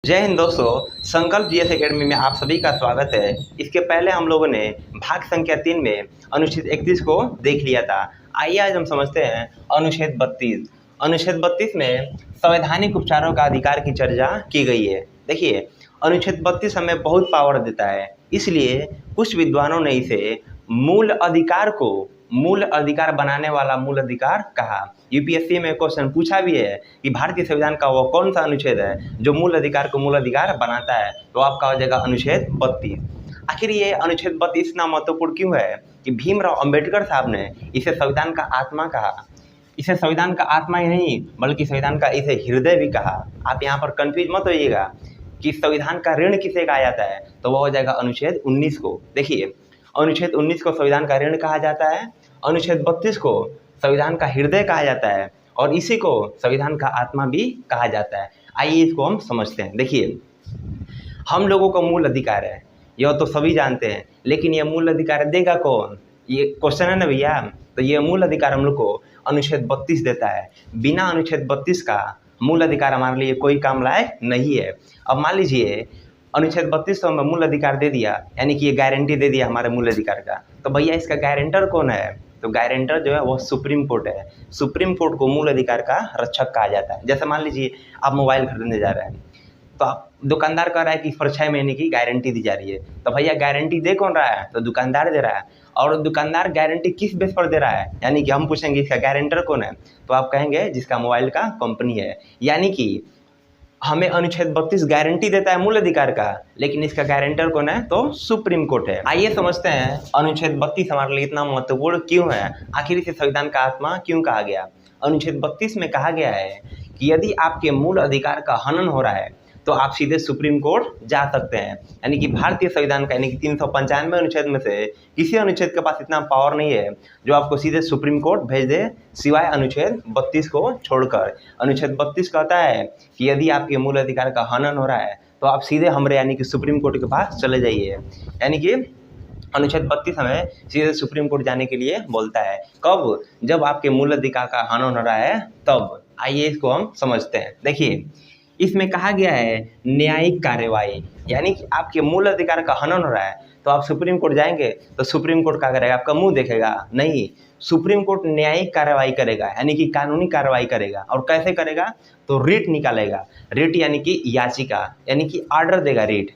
जय हिंद दोस्तों, संकल्प जीएस एकेडमी में आप सभी का स्वागत है। इसके पहले हम लोगों ने भाग संख्या 3 में अनुच्छेद 31 को देख लिया था। आइए आज हम समझते हैं अनुच्छेद 32। अनुच्छेद 32 में संवैधानिक उपचारों का अधिकार की चर्चा की गई है। देखिए, अनुच्छेद 32 हमें बहुत पावर देता है, इसलिए कुछ विद्वानों ने इसे मूल अधिकार बनाने वाला मूल अधिकार कहा। यूपीएससी में क्वेश्चन पूछा भी है कि भारतीय संविधान का वो कौन सा अनुच्छेद है जो मूल अधिकार को मूल अधिकार बनाता है, तो आपका हो जाएगा अनुच्छेद 32। आखिर ये अनुच्छेद 32 इतना महत्वपूर्ण क्यों है कि भीमराव अंबेडकर साहब ने इसे संविधान का आत्मा कहा। इसे संविधान का आत्मा ही नहीं बल्कि संविधान का इसे हृदय भी कहा। आप यहाँ पर कंफ्यूज मत होइएगा कि संविधान का ऋण किसे कहा जाता है, तो वह हो जाएगा अनुच्छेद 19 को। देखिए, अनुच्छेद 19 को संविधान का ऋण कहा जाता है, अनुच्छेद 32 को संविधान का हृदय कहा जाता है और इसी को संविधान का आत्मा भी कहा जाता है। आइए इसको हम समझते हैं। देखिए, हम लोगों का मूल अधिकार है, यह तो सभी जानते हैं, लेकिन यह मूल अधिकार देगा कौन, ये क्वेश्चन है ना भैया। तो ये मूल अधिकार हम लोग को अनुच्छेद 32 देता है। बिना अनुच्छेद 32 का मूल अधिकार हमारे लिए कोई काम लायक नहीं है। अब मान लीजिए अनुच्छेद 32 तो हमें मूल अधिकार दे दिया, यानी कि ये गारंटी दे दिया हमारे मूल अधिकार का, तो भैया इसका गारंटर कौन है? तो गारंटर जो है वो सुप्रीम कोर्ट है। सुप्रीम कोर्ट को मूल अधिकार का रक्षक कहा जाता है। जैसे मान लीजिए आप मोबाइल खरीदने जा रहे हैं, तो आप दुकानदार कह रहा है कि इस पर 6 महीने की गारंटी दी जा रही है, तो भैया गारंटी दे कौन रहा है? तो दुकानदार दे रहा है। और दुकानदार गारंटी किस बेस पर दे रहा है? यानी कि हम पूछेंगे इसका गारंटर कौन है, तो आप कहेंगे जिसका मोबाइल का कंपनी है। यानी कि हमें अनुच्छेद 32 गारंटी देता है मूल अधिकार का, लेकिन इसका गारंटर कौन है? तो सुप्रीम कोर्ट है। आइए समझते हैं अनुच्छेद 32 हमारे लिए इतना महत्वपूर्ण क्यों है, आखिर इसे संविधान का आत्मा क्यों कहा गया। अनुच्छेद 32 में कहा गया है कि यदि आपके मूल अधिकार का हनन हो रहा है तो आप सीधे सुप्रीम कोर्ट जा सकते हैं। यानी कि भारतीय संविधान का यानी कि 395 अनुच्छेद में से किसी अनुच्छेद के पास इतना पावर नहीं है जो आपको सीधे सुप्रीम कोर्ट भेज दे, सिवाय अनुच्छेद 32 को छोड़कर। अनुच्छेद 32 कहता है कि यदि आपके मूल अधिकार का हनन हो रहा है तो आप सीधे हमरे यानी कि सुप्रीम कोर्ट के पास चले जाइए। यानी कि अनुच्छेद 32 हमें सीधे सुप्रीम कोर्ट जाने के लिए बोलता है। कब? जब आपके मूल अधिकार का हनन हो रहा है तब। आइए इसको हम समझते हैं। देखिए, इसमें कहा गया है न्यायिक कार्यवाही, यानी कि आपके मूल अधिकार का हनन हो रहा है तो आप सुप्रीम कोर्ट जाएंगे तो सुप्रीम कोर्ट क्या करेगा? आपका मुंह देखेगा? नहीं, सुप्रीम कोर्ट न्यायिक कार्रवाई करेगा, यानी कि कानूनी कार्रवाई करेगा। और कैसे करेगा? तो रिट निकालेगा। रिट यानी कि याचिका, यानी कि आर्डर देगा। रिट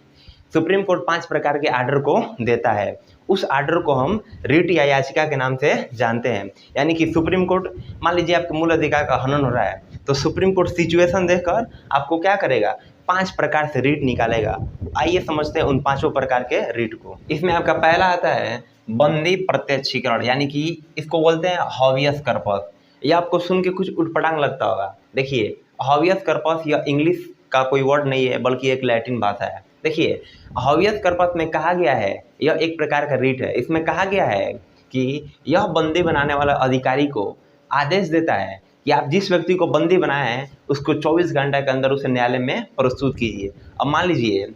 सुप्रीम कोर्ट 5 प्रकार के आर्डर को देता है। उस आर्डर को हम रिट या याचिका के नाम से जानते हैं। यानी कि सुप्रीम कोर्ट, मान लीजिए आपके मूल अधिकार का हनन हो रहा है तो सुप्रीम कोर्ट सिचुएशन देखकर आपको क्या करेगा? 5 प्रकार से रिट निकालेगा। आइए समझते हैं उन 5 प्रकार के रिट को। इसमें आपका पहला आता है बंदी प्रत्यक्षीकरण, यानी कि इसको बोलते हैं हॉबियस कर्पस। यह आपको सुन के कुछ उटपटांग लगता होगा। देखिए, हॉबियस कर्पस यह इंग्लिश का कोई वर्ड नहीं है बल्कि एक लैटिन भाषा है। देखिए, हॉबियस कर्पस में कहा गया है, यह एक प्रकार का रिट है। इसमें कहा गया है कि यह बंदी बनाने वाला अधिकारी को आदेश देता है कि आप जिस व्यक्ति को बंदी बनाए हैं उसको 24 घंटे के अंदर उसे न्यायालय में प्रस्तुत कीजिए। अब मान लीजिए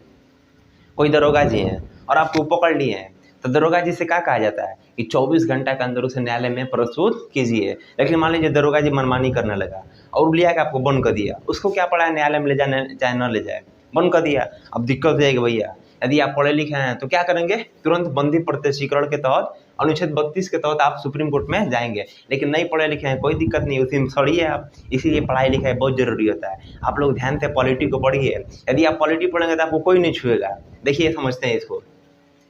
कोई दरोगा जी हैं और आपको पकड़ लिए हैं, तो दरोगा जी से क्या कहा जाता है कि 24 घंटे के अंदर उसे न्यायालय में प्रस्तुत कीजिए। लेकिन मान लीजिए दरोगा जी मनमानी करने लगा और लिया के आपको बंद कर दिया, उसको क्या पड़ा है? न्यायालय में ले जाने चाहे न ले जाए, बंद कर दिया। अब दिक्कत हो जाएगी भैया। यदि आप पढ़े लिखे हैं तो क्या करेंगे? तुरंत बंदी प्रत्यक्षीकरण के तहत अनुच्छेद 32 के तहत आप सुप्रीम कोर्ट में जाएंगे। लेकिन नहीं पढ़े लिखे हैं, कोई दिक्कत नहीं, उसी में सड़िए आप। इसीलिए पढ़ाई लिखाई बहुत जरूरी होता है। आप लोग ध्यान से पॉलिटी को पढ़िए। यदि आप पॉलिटी पढ़ेंगे तो आपको कोई नहीं छुएगा। देखिए, समझते हैं इसको।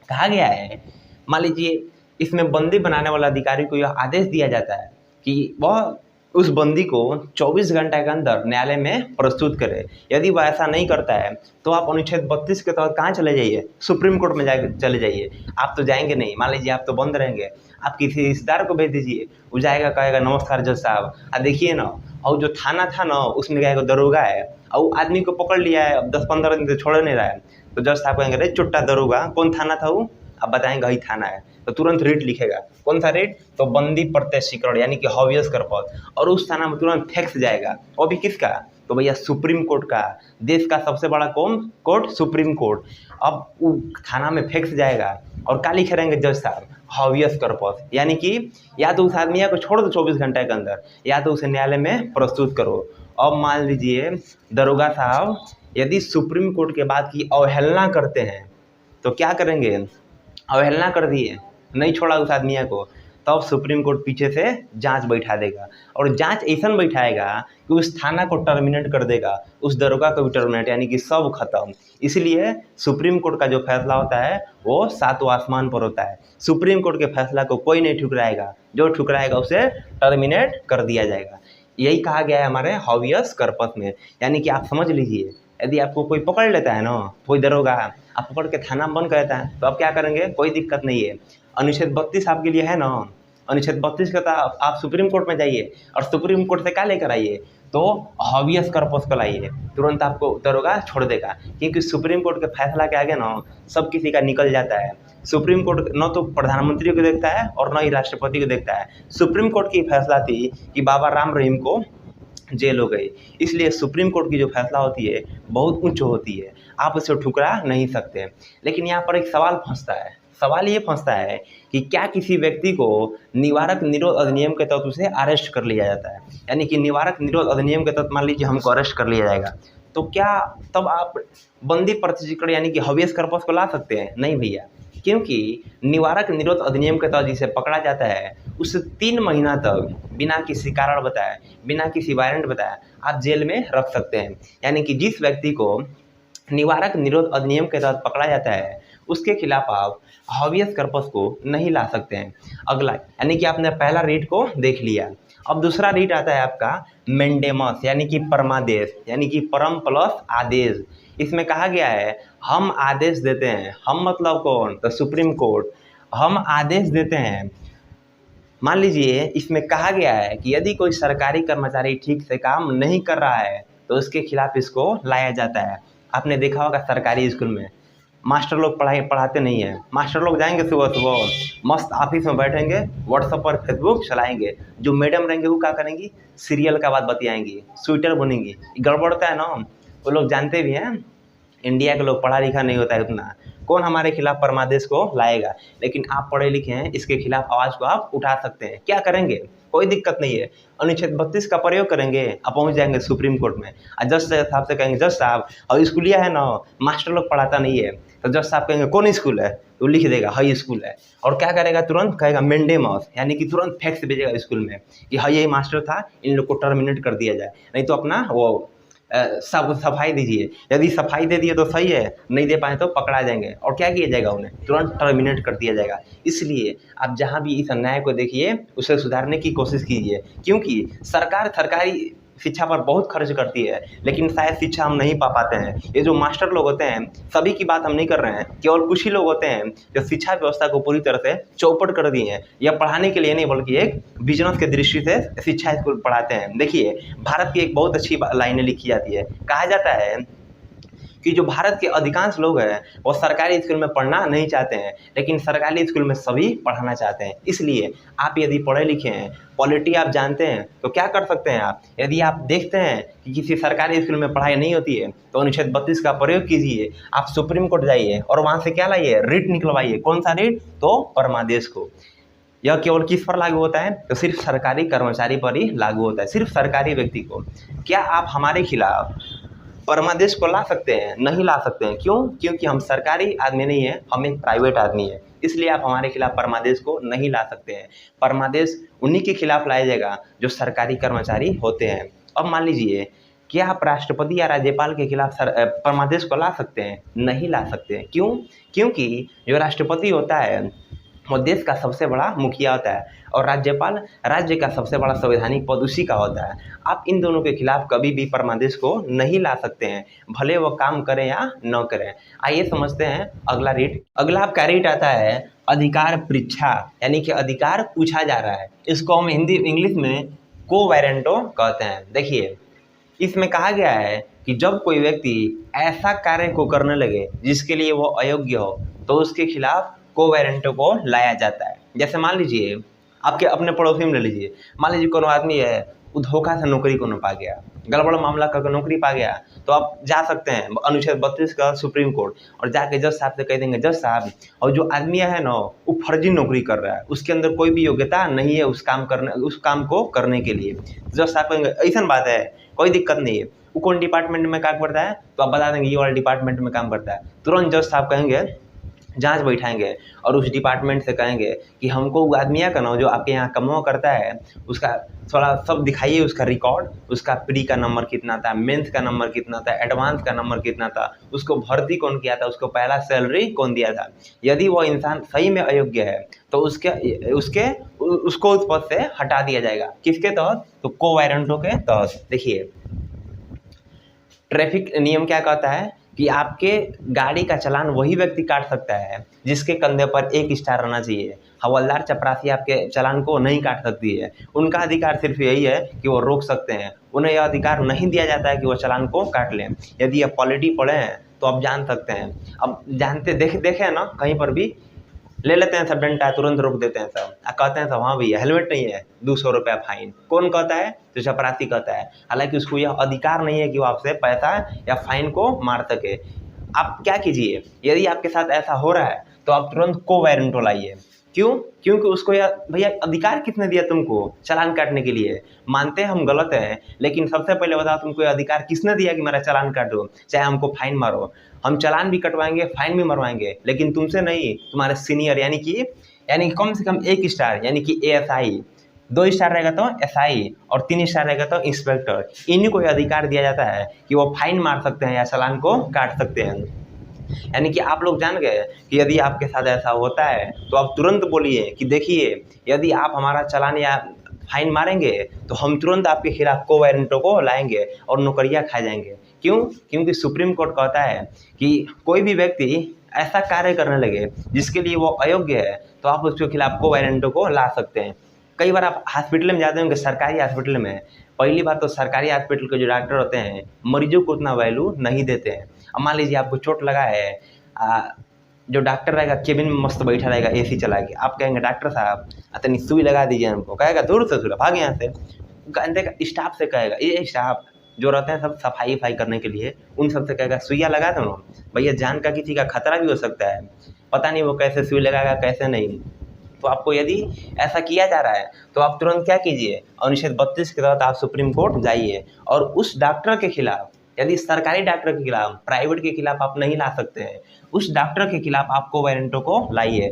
कहा गया है, मान लीजिए इसमें बंदी बनाने वाला अधिकारी को यह आदेश दिया जाता है कि वह उस बंदी को 24 घंटे के अंदर न्यायालय में प्रस्तुत करे। यदि वह ऐसा नहीं करता है तो आप अनुच्छेद 32 के तहत कहाँ चले जाइए? सुप्रीम कोर्ट में जाकर चले जाइए। आप तो जाएंगे नहीं, मान लीजिए आप तो बंद रहेंगे, आप किसी रिश्तेदार को भेज दीजिए, वो जाएगा कहेगा नमस्कार जज साहब, देखिए ना, और जो थाना था ना उसमें क्या दरोगा है और आदमी को पकड़ लिया है, अब 10-15 दिन से छोड़ नहीं रहा है, तो जज साहब कहेंगे अरे चुट्टा दरोगा, कौन थाना था वो? आप बताएंगे वही थाना है, तो तुरंत रिट लिखेगा। कौन सा रिट? तो बंदी प्रत्यक्षीकरण, यानी कि हॉबियस कर्पस। और उस थाना में तुरंत फैक्स जाएगा। वो भी किसका? तो भैया सुप्रीम कोर्ट का। देश का सबसे बड़ा कौन कोर्ट? Supreme court. अब वो थाना में फैक्स जाएगा और क्या लिखे रहेंगे जज साहब? हॉबियस कर्पस। यानी कि या तो उस आदमी को छोड़ दो 24 घंटे के अंदर, या तो उसे न्यायालय में प्रस्तुत करो। अब मान लीजिए दरोगा साहब यदि सुप्रीम कोर्ट के बात की अवहेलना करते हैं तो क्या करेंगे, अवहेलना कर दिए, नहीं छोड़ा उस आदमी को, तब सुप्रीम कोर्ट पीछे से जांच बैठा देगा और जांच ऐसा बैठाएगा कि उस थाना को टर्मिनेट कर देगा, उस दरोगा को भी टर्मिनेट, यानी कि सब खत्म। इसलिए सुप्रीम कोर्ट का जो फैसला होता है वो सातों आसमान पर होता है। सुप्रीम कोर्ट के फैसला को कोई नहीं ठुकराएगा, जो ठुकराएगा उसे टर्मिनेट कर दिया जाएगा। यही कहा गया है हमारे हावियस कॉर्पस में। यानी कि आप समझ लीजिए, यदि आपको कोई पकड़ लेता है ना, कोई दरोगा आप पकड़ के थाना में बंद कर देता है, तो आप क्या करेंगे, कोई दिक्कत नहीं है। अनुच्छेद 32 आपके लिए है ना, अनुच्छेद 32 का आप सुप्रीम कोर्ट में जाइए और सुप्रीम कोर्ट से क्या लेकर आइए, तो हावियस कॉर्पस को लाइए, तुरंत आपको दरोगा छोड़ देगा। क्योंकि सुप्रीम कोर्ट के फैसला के आगे ना सब किसी का निकल जाता है। सुप्रीम कोर्ट न तो प्रधानमंत्री को देखता है और न ही राष्ट्रपति को देखता है। सुप्रीम कोर्ट की फैसला थी कि बाबा राम रहीम को जेल हो गई, इसलिए सुप्रीम कोर्ट की जो फैसला होती है बहुत उच्च होती है, आप उसे ठुकरा नहीं सकते। लेकिन यहाँ पर एक सवाल फंसता है, सवाल ये फंसता है कि क्या किसी व्यक्ति को निवारक निरोध अधिनियम के तहत उसे अरेस्ट कर लिया जाता है, यानी कि निवारक निरोध अधिनियम के तहत मान लीजिए हमको अरेस्ट कर लिया जाएगा, तो क्या तब आप बंदी प्रतिचिकरण यानी कि हावियस कॉर्पस को ला सकते हैं? नहीं भैया, क्योंकि निवारक निरोध अधिनियम के तहत जिसे पकड़ा जाता है उसे 3 महीना तक बिना किसी कारण बताए, बिना किसी वारंट बताए आप जेल में रख सकते हैं। यानी कि जिस व्यक्ति को निवारक निरोध अधिनियम के तहत पकड़ा जाता है उसके खिलाफ आप हावियस कॉर्पस को नहीं ला सकते हैं। अगला, यानी कि आपने पहला रीट को देख लिया। अब दूसरा रीट आता है आपका मेंडेमस, यानी कि परमादेश, यानी कि परम प्लस आदेश। इसमें कहा गया है हम आदेश देते हैं, हम मतलब कौन, तो सुप्रीम कोर्ट, हम आदेश देते हैं। मान लीजिए इसमें कहा गया है कि यदि कोई सरकारी कर्मचारी ठीक से काम नहीं कर रहा है तो उसके खिलाफ इसको लाया जाता है। आपने देखा होगा सरकारी स्कूल में मास्टर लोग पढ़ाते नहीं है, मास्टर लोग जाएंगे सुबह सुबह मस्त ऑफिस में बैठेंगे, व्हाट्सएप पर फेसबुक चलाएंगे, जो मैडम रहेंगे वो क्या करेंगी, सीरियल का बात बतियाएंगी, स्वेटर बुनेंगी। गड़बड़ होता है ना, वो लोग जानते भी हैं इंडिया के लोग पढ़ा लिखा नहीं होता है उतना, कौन हमारे खिलाफ परमादेश को लाएगा। लेकिन आप पढ़े लिखे हैं, इसके खिलाफ आवाज़ को आप उठा सकते हैं। क्या करेंगे, कोई दिक्कत नहीं है, अनुच्छेद 32 का प्रयोग करेंगे, आप पहुंच जाएंगे सुप्रीम कोर्ट में और जज साहब से कहेंगे जज साहब और स्कूलिया है ना, मास्टर लोग पढ़ाता नहीं है, तो जज साहब कहेंगे कौन स्कूल है, तो लिख देगा हाई स्कूल है। और क्या करेगा, तुरंत कहेगा मेंडेमस, यानी कि तुरंत फैक्स भेजेगा स्कूल में कि हाँ यही मास्टर था, इन लोग को टर्मिनेट कर दिया जाए, नहीं तो अपना वो सब सफाई दीजिए। यदि सफाई दे दिए तो सही है, नहीं दे पाए तो पकड़ा जाएंगे और क्या किया जाएगा, उन्हें तुरंत टर्मिनेट कर दिया जाएगा। इसलिए आप जहाँ भी इस अन्याय को देखिए उसे सुधारने की कोशिश कीजिए, क्योंकि सरकार सरकारी शिक्षा पर बहुत खर्च करती है लेकिन शायद शिक्षा हम नहीं पा पाते हैं। ये जो मास्टर लोग होते हैं, सभी की बात हम नहीं कर रहे हैं, केवल कुछ ही लोग होते हैं जो शिक्षा व्यवस्था को पूरी तरह से चौपट कर दिए हैं, या पढ़ाने के लिए नहीं बल्कि एक बिजनेस के दृष्टि से शिक्षा स्कूल पढ़ाते हैं। देखिए भारत की एक बहुत अच्छी लाइनें लिखी जाती है, कहा जाता है कि जो भारत के अधिकांश लोग हैं वो सरकारी स्कूल में पढ़ना नहीं चाहते हैं, लेकिन सरकारी स्कूल में सभी पढ़ाना चाहते हैं। इसलिए आप यदि पढ़े लिखे हैं, पॉलिटी आप जानते हैं, तो क्या कर सकते हैं आप, यदि आप देखते हैं कि किसी सरकारी स्कूल में पढ़ाई नहीं होती है तो अनुच्छेद 32 का प्रयोग कीजिए, आप सुप्रीम कोर्ट जाइए और वहाँ से क्या लाइए, रिट निकलवाइए। कौन सा रिट, तो परमादेश को। यह केवल किस पर लागू होता है, तो सिर्फ सरकारी कर्मचारी पर ही लागू होता है, सिर्फ सरकारी व्यक्ति को। क्या आप हमारे खिलाफ परमादेश को ला सकते हैं? नहीं ला सकते हैं। क्यों? क्योंकि हम सरकारी आदमी नहीं है, हम एक प्राइवेट आदमी है, इसलिए आप हमारे खिलाफ परमादेश को नहीं ला सकते हैं। परमादेश उन्हीं के खिलाफ लाया जाएगा जो सरकारी कर्मचारी होते हैं। अब मान लीजिए, क्या आप राष्ट्रपति या राज्यपाल के खिलाफ परमादेश को ला सकते हैं? नहीं ला सकते हैं। क्यों? क्योंकि जो राष्ट्रपति होता है वो देश का सबसे बड़ा मुखिया होता है और राज्यपाल राज्य का सबसे बड़ा संवैधानिक पद उसी का होता है। आप इन दोनों के खिलाफ कभी भी परमादेश को नहीं ला सकते हैं, भले वो काम करें या न करें। आइए समझते हैं अगला रीट। अगला आपका रीट आता है अधिकार परीक्षा, यानी कि अधिकार पूछा जा रहा है। इसको हम हिंदी इंग्लिश में को वारंटो कहते हैं। देखिए इसमें कहा गया है कि जब कोई व्यक्ति ऐसा कार्य को करने लगे जिसके लिए वो अयोग्य हो तो उसके खिलाफ को वारंटो को लाया जाता है। जैसे मान लीजिए आपके अपने पड़ोसी में ले लीजिए, मान लीजिए कोनो आदमी है वो धोखा से नौकरी को न पा गया, गड़बड़ मामला करके नौकरी पा गया, तो आप जा सकते हैं अनुच्छेद 32 का सुप्रीम कोर्ट और जाके जज साहब से कह देंगे जज साहब और जो आदमी है ना वो फर्जी नौकरी कर रहा है, उसके अंदर कोई भी योग्यता नहीं है उस काम को करने के लिए। जज साहब कहेंगे ऐसा बात है, कोई दिक्कत नहीं है, वो कौन डिपार्टमेंट में काम करता है, तो आप बता देंगे ये वाला डिपार्टमेंट में काम करता है। तुरंत जज साहब कहेंगे, जांच बैठाएंगे और उस डिपार्टमेंट से कहेंगे कि हमको वो आदमी का ना जो आपके यहाँ कमवा करता है उसका थोड़ा सब दिखाइए, उसका रिकॉर्ड, उसका प्री का नंबर कितना था, मेंस का नंबर कितना था, एडवांस का नंबर कितना था, उसको भर्ती कौन किया था, उसको पहला सैलरी कौन दिया था। यदि वो इंसान सही में अयोग्य है तो उसको उस पद से हटा दिया जाएगा। किसके तहत, तो को वारंटों के तहत। देखिए ट्रैफिक नियम क्या कहता है कि आपके गाड़ी का चालान वही व्यक्ति काट सकता है जिसके कंधे पर 1 स्टार रहना चाहिए। हवलदार चपरासी आपके चालान को नहीं काट सकती है। उनका अधिकार सिर्फ यही है कि वो रोक सकते हैं, उन्हें यह अधिकार नहीं दिया जाता है कि वो चालान को काट लें। यदि आप पॉलिटी पढ़े हैं तो आप जान सकते हैं। अब जानते देखे ना कहीं पर भी ले लेते हैं सब डंडा, तुरंत रोक देते हैं सब, कहते हैं सब हाँ भैया हेलमेट नहीं है 200 रुपया फाइन। कौन कहता है, तो चपरासी कहता है। हालांकि उसको यह अधिकार नहीं है कि वो आपसे पैसा या फाइन को मार सके। आप क्या कीजिए, यदि आपके साथ ऐसा हो रहा है तो आप तुरंत को वारंटो लाइए। क्यों, क्योंकि उसको यह भैया अधिकार किसने दिया तुमको चालान काटने के लिए। मानते हैं हम गलत है, लेकिन सबसे पहले बताओ तुमको यह अधिकार किसने दिया कि मेरा चालान काटो, चाहे हमको फाइन मारो। हम चालान भी कटवाएंगे, फाइन भी मरवाएंगे, लेकिन तुमसे नहीं, तुम्हारे सीनियर यानी कि कम से कम 1 स्टार यानी कि ASI, 2 स्टार रहेगा तो SI और 3 स्टार रहेगा तो इंस्पेक्टर। इन्हीं को यह अधिकार दिया जाता है कि वो फाइन मार सकते हैं या चालान को काट सकते हैं। यानी कि आप लोग जान गए कि यदि आपके साथ ऐसा होता है तो आप तुरंत बोलिए कि देखिए यदि आप हमारा चालान या फाइन मारेंगे तो हम तुरंत आपके खिलाफ को वारंटों को लाएंगे और नौकरियां खा जाएंगे। क्यों, क्योंकि सुप्रीम कोर्ट कहता है कि कोई भी व्यक्ति ऐसा कार्य करने लगे जिसके लिए वो अयोग्य है तो आप उसके खिलाफ को वारंटों को ला सकते हैं। कई बार आप हॉस्पिटल में जाते होंगे, सरकारी हॉस्पिटल में, पहली बात तो सरकारी हॉस्पिटल के जो डॉक्टर होते हैं मरीजों को उतना वैल्यू नहीं देते हैं। अब मान लीजिए आपको चोट लगा है, जो डॉक्टर रहेगा केबिन में मस्त बैठा रहेगा AC चला के, आप कहेंगे डॉक्टर साहब इतनी सुई लगा दीजिए हमको, कहेगा दूर से सुई भाग यहाँ से। स्टाफ से कहेगा, ये स्टाफ जो रहते हैं सब सफाई करने के लिए, उन सब से कहेगा सुइया लगा दो ना भैया, जान का किसी का खतरा भी हो सकता है, पता नहीं वो कैसे सुई लगाएगा कैसे नहीं। तो आपको यदि ऐसा किया जा रहा है तो आप तुरंत क्या कीजिए, अनुच्छेद 32 के तहत आप सुप्रीम कोर्ट जाइए और उस डॉक्टर के खिलाफ, यदि सरकारी डॉक्टर के खिलाफ, प्राइवेट के खिलाफ आप नहीं ला सकते हैं, उस डॉक्टर के खिलाफ आपको वारंटों को लाइए।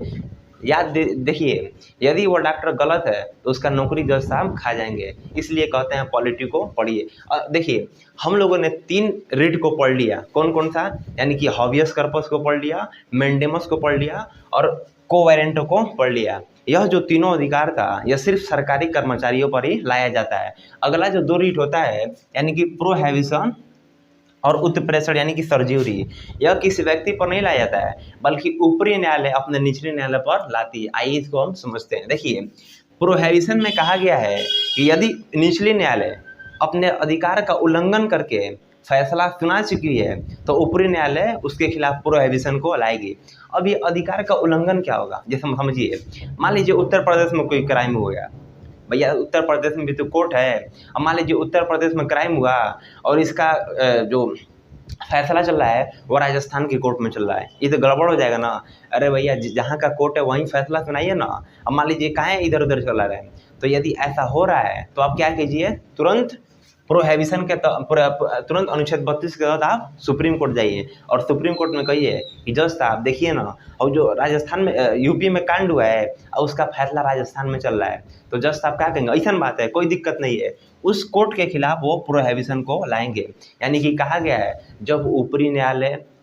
याद देखिए यदि वो डॉक्टर गलत है तो उसका नौकरी जज साहब खा जाएंगे। इसलिए कहते हैं पॉलिटी को पढ़िए। देखिए हम लोगों ने 3 रीड को पढ़ लिया, कौन कौन सा, यानी कि हॉबियस कर्पस को पढ़ लिया, मेंडेमस को पढ़ लिया और को वारंटो को पढ़ लिया। यह जो तीनों अधिकार था यह सिर्फ सरकारी कर्मचारियों पर ही लाया जाता है। अगला जो 2 रीट होता है यानी कि प्रोहिबिशन और उत्प्रेषण यानी कि सर्ज्यूरी, यह किसी व्यक्ति पर नहीं लाया जाता है बल्कि ऊपरी न्यायालय अपने निचले न्यायालय पर लाती है। आइए इसको हम समझते हैं। देखिए प्रोहिबिशन में कहा गया है कि यदि निचले न्यायालय अपने अधिकार का उल्लंघन करके फैसला सुना चुकी है तो ऊपरी न्यायालय उसके खिलाफ प्रोहिबिशन को लाएगी। अब ये अधिकार का उल्लंघन क्या होगा, जैसे हम समझिए, मान लीजिए उत्तर प्रदेश में कोई क्राइम हो गया, भैया उत्तर प्रदेश में भी तो कोर्ट है। अब मान लीजिए उत्तर प्रदेश में क्राइम हुआ और इसका जो फैसला चल रहा है वो राजस्थान की कोर्ट में चल रहा है, ये तो गड़बड़ हो जाएगा ना। अरे भैया जहाँ का कोर्ट है वहीं फैसला सुनाइए ना। अब मान लीजिए कहाँ इधर उधर चला रहा है, तो यदि ऐसा हो रहा है तो आप क्या कीजिए, तुरंत प्रोहिबिशन के तुरंत अनुच्छेद 32 के तहत आप सुप्रीम कोर्ट जाइए और सुप्रीम कोर्ट में कहिए कि जज साहब देखिए ना, और जो राजस्थान में यूपी में कांड हुआ है और उसका फैसला राजस्थान में चल रहा है, तो जज साहब क्या कहेंगे, ऐसा बात है कोई दिक्कत नहीं है, उस कोर्ट के खिलाफ वो प्रोहिबिशन को लाएंगे। यानी कि कहा गया है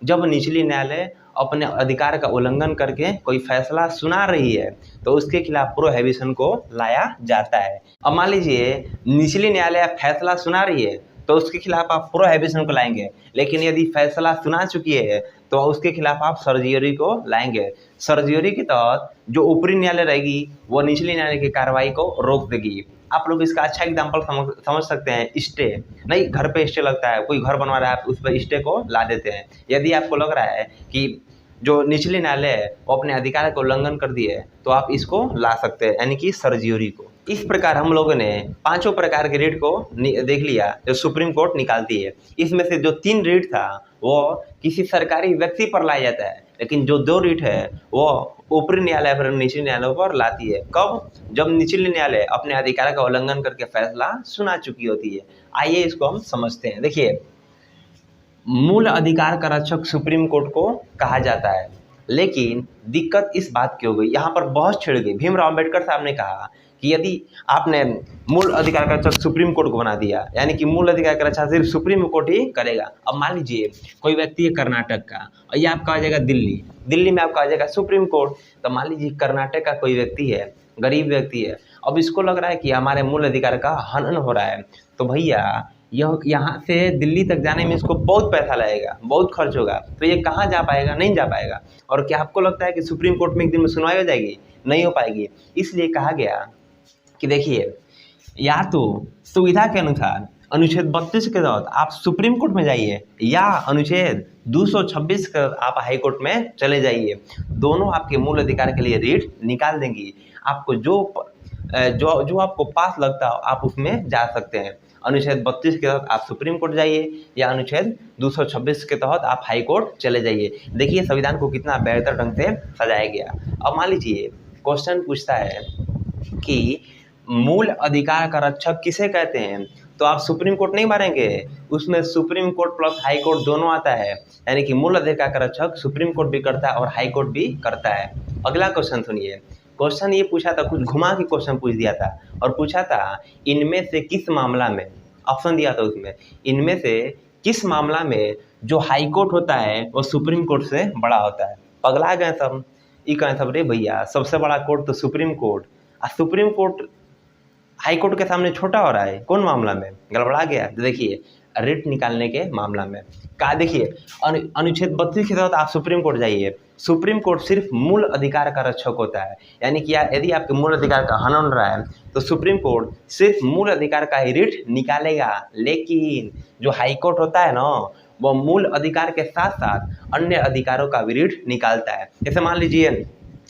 जब निचली न्यायालय अपने अधिकार का उल्लंघन करके कोई फैसला सुना रही है तो उसके खिलाफ प्रोहिबिशन को लाया जाता है। अब मान लीजिए निचली न्यायालय फैसला सुना रही है तो उसके खिलाफ आप प्रोहिबिशन को लाएंगे, लेकिन यदि फैसला सुना चुकी है तो उसके खिलाफ आप सर्जियरी को लाएंगे। सर्जियरी के तहत जो ऊपरी न्यायालय रहेगी वो निचली न्यायालय की कार्रवाई को रोक देगी। आप लोग इसका अच्छा एग्जाम्पल समझ सकते हैं, स्टे नहीं, घर पे स्टे लगता है, कोई घर बनवा रहा है आप उस पर स्टे को ला देते हैं। यदि आपको लग रहा है कि जो निचले न्यायालय है वो अपने अधिकार का उल्लंघन कर दिए तो आप इसको ला सकते हैं, यानी कि सर्जियरी को। इस प्रकार हम लोगों ने 5 प्रकार के रीट को देख लिया जो सुप्रीम कोर्ट निकालती है। इसमें से जो 3 रीट था वो किसी सरकारी व्यक्ति पर लाया जाता है, लेकिन जो 2 रीट है वो ऊपरी न्यायालय पर निचले न्यायालय पर लाती है। कब, जब निचले न्यायालय अपने अधिकार का उल्लंघन करके फैसला सुना चुकी होती है। आइए इसको हम समझते हैं। देखिए मूल अधिकार का रक्षक सुप्रीम कोर्ट को कहा जाता है। लेकिन दिक्कत इस बात की हो गई, यहाँ पर बहस छिड़ गई। भीमराव अंबेडकर साहब ने कहा कि यदि आपने मूल अधिकार का रक्षक सुप्रीम कोर्ट को बना दिया, यानी कि मूल अधिकार का रक्षा सिर्फ सुप्रीम कोर्ट ही करेगा। अब मान लीजिए कोई व्यक्ति है कर्नाटक का और ये आपका आ जाएगा दिल्ली, दिल्ली में आपका आ जाएगा सुप्रीम कोर्ट। तो मान लीजिए कर्नाटक का कोई व्यक्ति है, गरीब व्यक्ति है, अब इसको लग रहा है कि हमारे मूल अधिकार का हनन हो रहा है, तो भैया यह यहाँ से दिल्ली तक जाने में इसको बहुत पैसा लगेगा, बहुत खर्च होगा, तो ये कहाँ जा पाएगा? नहीं जा पाएगा। और क्या आपको लगता है कि सुप्रीम कोर्ट में एक दिन में सुनवाई हो जाएगी? नहीं हो पाएगी। इसलिए कहा गया कि देखिए, या तो सुविधा के अनुसार अनुच्छेद 32 के तहत आप सुप्रीम कोर्ट में जाइए, या अनुच्छेद 226 के आप हाई कोर्ट में चले जाइए। दोनों आपके मूल अधिकार के लिए रीट निकाल देंगी। आपको जो आपको पास लगता हो आप उसमें जा सकते हैं। अनुच्छेद 32 के तहत आप सुप्रीम कोर्ट जाइए, या अनुच्छेद 226 के तहत आप हाई कोर्ट चले जाइए। देखिए संविधान को कितना बेहतर ढंग से सजाया गया। अब मान लीजिए क्वेश्चन पूछता है कि मूल अधिकार का रक्षक किसे कहते हैं, तो आप सुप्रीम कोर्ट नहीं मारेंगे, उसमें supreme court plus high court दोनों आता है, यानी कि मूल अधिकार का रक्षक सुप्रीम कोर्ट भी करता है और हाई कोर्ट भी करता है। अगला क्वेश्चन सुनिए। क्वेश्चन ये पूछा था, कुछ घुमा के क्वेश्चन पूछ दिया था और पूछा था इनमें से किस मामला में, ऑप्शन दिया था उसमें, इनमें से किस मामला में जो हाई कोर्ट होता है वो सुप्रीम कोर्ट से बड़ा होता है। पगला गए सब, ये कहें सब रे भैया सबसे बड़ा कोर्ट तो सुप्रीम कोर्ट, और सुप्रीम कोर्ट हाई कोर्ट के सामने छोटा हो रहा है। कौन मामला में? गड़बड़ा गया। देखिए रिट निकालने के मामला में कहा, देखिए अनुच्छेद 32 के तहत आप सुप्रीम कोर्ट जाइए। सुप्रीम कोर्ट सिर्फ मूल अधिकार का रक्षक होता है, यानी कि यदि आपके मूल अधिकार का हनन हो रहा है तो सुप्रीम कोर्ट सिर्फ मूल अधिकार का ही रिट निकालेगा। लेकिन जो हाई कोर्ट होता है ना, वो मूल अधिकार के साथ साथ अन्य अधिकारों का भी रिट निकालता है। जैसे मान लीजिए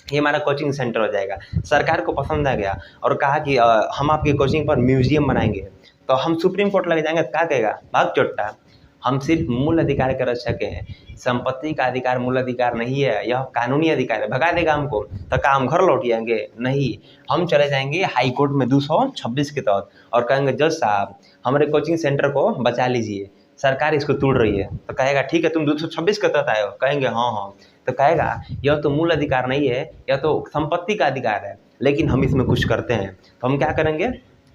ये हमारा कोचिंग सेंटर हो जाएगा, सरकार को पसंद आ गया और कहा कि हम आपकी कोचिंग पर म्यूजियम बनाएंगे, तो हम सुप्रीम कोर्ट लगे जाएंगे, क्या कहेगा? भाग चोट्टा, हम सिर्फ मूल अधिकार के रक्षक हैं, संपत्ति का अधिकार मूल अधिकार नहीं है, यह कानूनी अधिकार है। भगा देगा हमको, तो क्या हम घर लौट जाएंगे? नहीं, हम चले जाएंगे हाई कोर्ट में 226 के तहत और कहेंगे जज साहब हमारे कोचिंग सेंटर को बचा लीजिए, सरकार इसको तोड़ रही है। तो कहेगा ठीक है तुम 226 के तहत आए हो? कहेंगे हाँ हाँ। तो कहेगा यह तो मूल अधिकार नहीं है, यह तो संपत्ति का अधिकार है, लेकिन हम इसमें कुछ करते हैं। तो हम क्या करेंगे?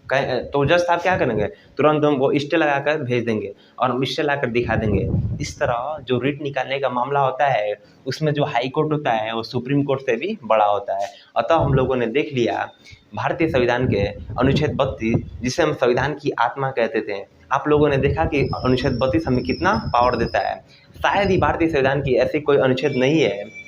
तो जज साहब क्या करेंगे? तुरंत हमको स्टे लगाकर भेज देंगे और स्टे लाकर दिखा देंगे। इस तरह जो रिट निकालने का मामला होता है उसमें जो हाई कोर्ट होता है वो सुप्रीम कोर्ट से भी बड़ा होता है। अतः हम लोगों ने देख लिया भारतीय संविधान के अनुच्छेद 32, जिसे हम संविधान की आत्मा कहते थे, आप लोगों ने देखा कि अनुच्छेद 32 हमें कितना पावर देता है। शायद ही भारतीय संविधान की ऐसी कोई अनुच्छेद नहीं है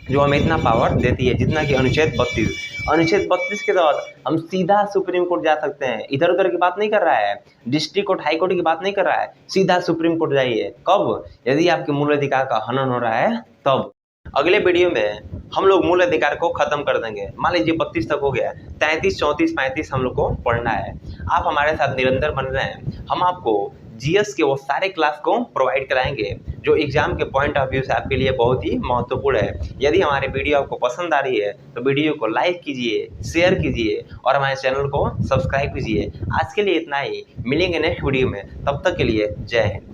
जो हमें इतना पावर देती है जितना कि अनुच्छेद 32। अनुच्छेद 32 के तहत हम सीधा सुप्रीम कोर्ट जा सकते हैं। इधर उधर की बात नहीं कर रहा है, डिस्ट्रिक्ट कोर्ट हाई कोर्ट की बात नहीं कर रहा है, सीधा सुप्रीम कोर्ट जाइए। कब? यदि आपके मूल अधिकार का हनन हो रहा है तब। अगले वीडियो में हम लोग मूल अधिकार को खत्म कर देंगे। मान लीजिए 32 तक हो गया, 33, 34, 35 हम लोग को पढ़ना है। आप हमारे साथ निरंतर बन रहे हैं, हम आपको जीएस के वो सारे क्लास को प्रोवाइड कराएंगे जो एग्जाम के पॉइंट ऑफ व्यू से आपके लिए बहुत ही महत्वपूर्ण है। यदि हमारे वीडियो आपको पसंद आ रही है तो वीडियो को लाइक कीजिए, शेयर कीजिए और हमारे चैनल को सब्सक्राइब कीजिए। आज के लिए इतना ही, मिलेंगे नेक्स्ट वीडियो में, तब तक के लिए जय हिंद।